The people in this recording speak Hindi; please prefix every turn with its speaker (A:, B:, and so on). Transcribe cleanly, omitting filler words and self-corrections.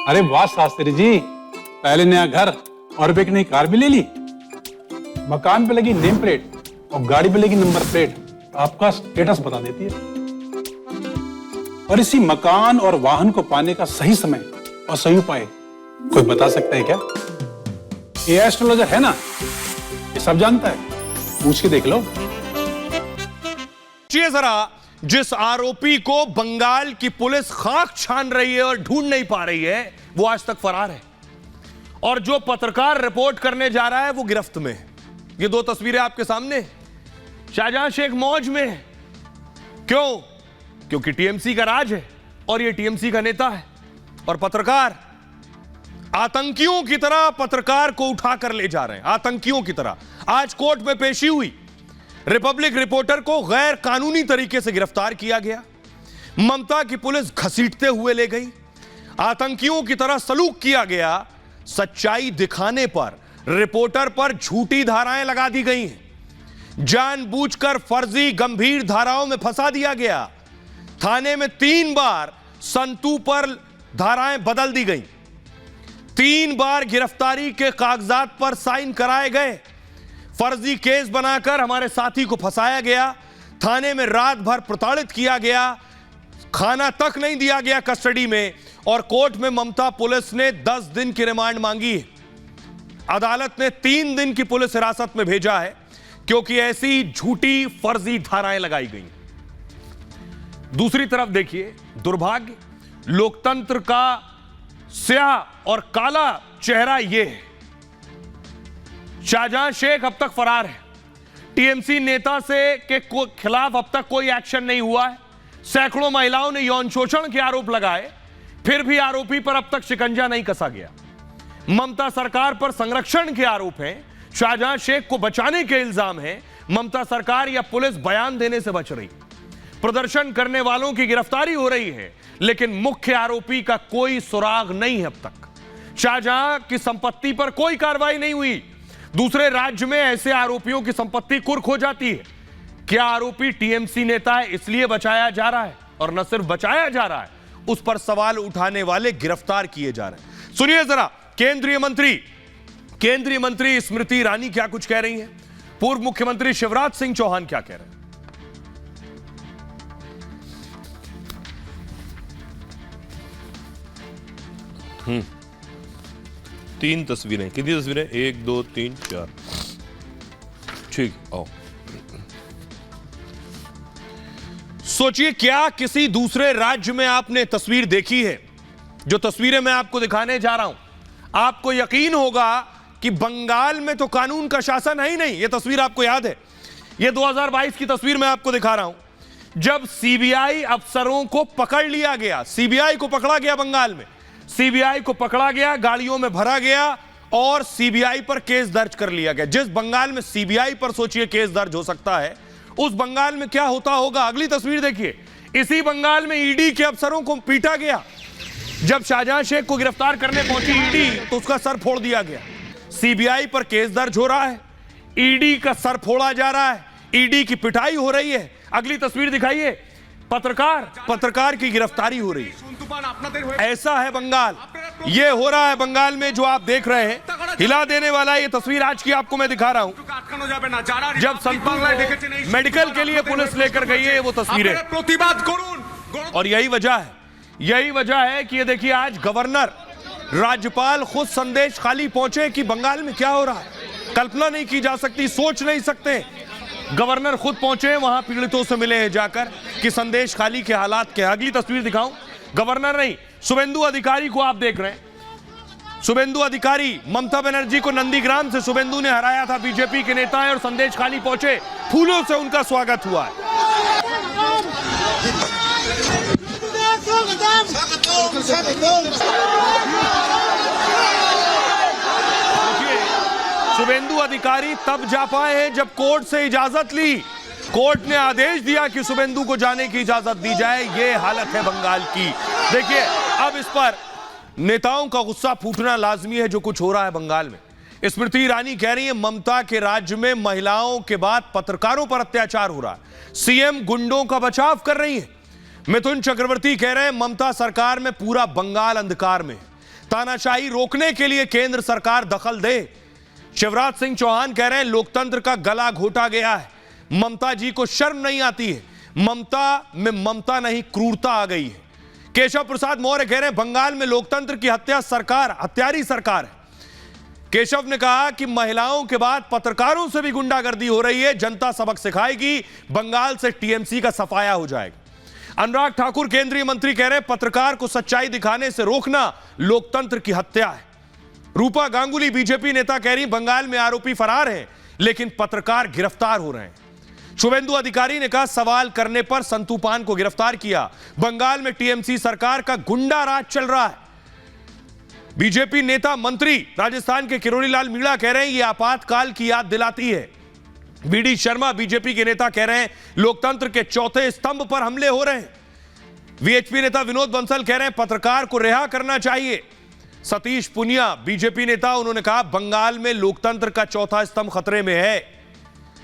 A: अरे वाह शास्त्री जी, पहले नया घर और एक नई कार भी ले ली। मकान पे लगी नेम प्लेट और गाड़ी पे लगी नंबर प्लेट आपका स्टेटस बता देती है। और इसी मकान और वाहन को पाने का सही समय और सही उपाय कोई बता सकता है क्या? ये एस्ट्रोलॉजर है ना, ये सब जानता है, पूछ के देख लो।
B: जरा जिस आरोपी को बंगाल की पुलिस खाक छान रही है और ढूंढ नहीं पा रही है, वो आज तक फरार है। और जो पत्रकार रिपोर्ट करने जा रहा है वो गिरफ्त में है। ये दो तस्वीरें आपके सामने, शाहजहां शेख मौज में है। क्यों? क्योंकि टीएमसी का राज है और ये टीएमसी का नेता है। और पत्रकार आतंकियों की तरह पत्रकार को उठाकर ले जा रहे हैं, आतंकियों की तरह। आज कोर्ट में पेशी हुई, रिपब्लिक रिपोर्टर को गैर कानूनी तरीके से गिरफ्तार किया गया। ममता की पुलिस घसीटते हुए ले गई, आतंकियों की तरह सलूक किया गया। सच्चाई दिखाने पर रिपोर्टर पर झूठी धाराएं लगा दी गई हैं, जानबूझकर फर्जी गंभीर धाराओं में फंसा दिया गया। थाने में 3 बार संतू पर धाराएं बदल दी गई, 3 बार गिरफ्तारी के कागजात पर साइन कराए गए, फर्जी केस बनाकर हमारे साथी को फंसाया गया, थाने में रात भर प्रताड़ित किया गया, खाना तक नहीं दिया गया कस्टडी में। और कोर्ट में ममता पुलिस ने 10 दिन की रिमांड मांगी है। अदालत ने 3 दिन की पुलिस हिरासत में भेजा है क्योंकि ऐसी झूठी फर्जी धाराएं लगाई गई। दूसरी तरफ देखिए, दुर्भाग्य, लोकतंत्र का स्याह और काला चेहरा यह है। शाहजहां शेख अब तक फरार है। टीएमसी नेता से के खिलाफ अब तक कोई एक्शन नहीं हुआ है। सैकड़ों महिलाओं ने यौन शोषण के आरोप लगाए, फिर भी आरोपी पर अब तक शिकंजा नहीं कसा गया। ममता सरकार पर संरक्षण के आरोप हैं, शाहजहां शेख को बचाने के इल्जाम हैं। ममता सरकार या पुलिस बयान देने से बच रही, प्रदर्शन करने वालों की गिरफ्तारी हो रही है, लेकिन मुख्य आरोपी का कोई सुराग नहीं है अब तक। शाहजहां की संपत्ति पर कोई कार्रवाई नहीं हुई। दूसरे राज्य में ऐसे आरोपियों की संपत्ति कुर्क हो जाती है। क्या आरोपी टीएमसी नेता है इसलिए बचाया जा रहा है? और न सिर्फ बचाया जा रहा है, उस पर सवाल उठाने वाले गिरफ्तार किए जा रहे हैं। सुनिए जरा, केंद्रीय मंत्री स्मृति ईरानी क्या कुछ कह रही हैं, पूर्व मुख्यमंत्री शिवराज सिंह चौहान क्या कह रहे हैं। 3 तस्वीरें, कितनी तस्वीरें? 1 2 3 4, ठीक। आओ, सोचिए, क्या किसी दूसरे राज्य में आपने तस्वीर देखी है? जो तस्वीरें मैं आपको दिखाने जा रहा हूं, आपको यकीन होगा कि बंगाल में तो कानून का शासन है ही नहीं। यह तस्वीर आपको याद है, यह 2022 की तस्वीर मैं आपको दिखा रहा हूं, जब सीबीआई अफसरों को पकड़ लिया गया। सीबीआई को पकड़ा गया बंगाल में, सीबीआई को पकड़ा गया, गाड़ियों में भरा गया और सीबीआई पर केस दर्ज कर लिया गया। जिस बंगाल में सीबीआई पर सोचिए केस दर्ज हो सकता है, उस बंगाल में क्या होता होगा? अगली तस्वीर देखिए, इसी बंगाल में ईडी के अफसरों को पीटा गया। जब शाहजहां शेख को गिरफ्तार करने पहुंची ईडी, तो उसका सर फोड़ दिया गया। सीबीआई पर केस दर्ज हो रहा है, ईडी का सर फोड़ा जा रहा है, ईडी की पिटाई हो रही है। अगली तस्वीर दिखाइए, पत्रकार की गिरफ्तारी हो रही है। ऐसा है बंगाल, ये हो रहा है बंगाल में जो आप देख रहे हैं। हिला देने वाला ये तस्वीर आज की आपको मैं दिखा रहा हूं, जब संतू मेडिकल के लिए पुलिस लेकर गई है, वो तस्वीरें। और यही वजह है कि ये देखिए, आज गवर्नर, राज्यपाल खुद संदेश खाली पहुंचे कि बंगाल में क्या हो रहा है। कल्पना नहीं की जा सकती, सोच नहीं सकते। गवर्नर खुद पहुंचे, वहां पीड़ितों से मिले हैं जाकर कि संदेश खाली के हालात क्या। अगली तस्वीर दिखाऊं, गवर्नर नहीं, शुभेंदु अधिकारी को आप देख रहे हैं। शुभेंदु अधिकारी, ममता बनर्जी को नंदीग्राम से शुभेंदु ने हराया था, बीजेपी के नेता हैं और संदेश खाली पहुंचे, फूलों से उनका स्वागत हुआ है। शुभेंदु अधिकारी तब जा पाए हैं जब कोर्ट से इजाजत ली। कोर्ट ने आदेश दिया कि शुभेंदु को जाने की इजाजत दी जाए। यह हालत है बंगाल की। देखिए, अब इस पर नेताओं का गुस्सा फूटना लाजमी है जो कुछ हो रहा है बंगाल में। स्मृति ईरानी कह रही है, ममता के राज्य में महिलाओं के बाद पत्रकारों पर अत्याचार हो रहा है, सीएम गुंडों का बचाव कर रही है। मिथुन चक्रवर्ती कह रहे हैं, ममता सरकार में पूरा बंगाल अंधकार में है। तानाशाही रोकने के लिए केंद्र सरकार दखल दे। शिवराज सिंह चौहान कह रहे हैं लोकतंत्र का गला घोटा गया है, ममता जी को शर्म नहीं आती है, ममता में ममता नहीं क्रूरता आ गई है। केशव प्रसाद मौर्य कह रहे हैं बंगाल में लोकतंत्र की हत्या सरकार, हत्यारी सरकार है। केशव ने कहा कि महिलाओं के बाद पत्रकारों से भी गुंडागर्दी हो रही है, जनता सबक सिखाएगी, बंगाल से टीएमसी का सफाया हो जाएगा। अनुराग ठाकुर केंद्रीय मंत्री कह रहे हैं पत्रकार को सच्चाई दिखाने से रोकना लोकतंत्र की हत्या है। रूपा गांगुली बीजेपी नेता कह रही बंगाल में आरोपी फरार हैं लेकिन पत्रकार गिरफ्तार हो रहे हैं। शुभेंदु अधिकारी ने कहा सवाल करने पर संतू पान को गिरफ्तार किया, बंगाल में टीएमसी सरकार का गुंडा राज चल रहा है। बीजेपी नेता मंत्री राजस्थान के किरोड़ी लाल मीणा कह रहे हैं यह आपातकाल की याद दिलाती है। बीडी शर्मा बीजेपी के नेता कह रहे हैं लोकतंत्र के चौथे स्तंभ पर हमले हो रहे हैं। वीएचपी नेता विनोद बंसल कह रहे हैं पत्रकार को रिहा करना चाहिए। सतीश पुनिया बीजेपी नेता, उन्होंने कहा बंगाल में लोकतंत्र का चौथा स्तंभ खतरे में है।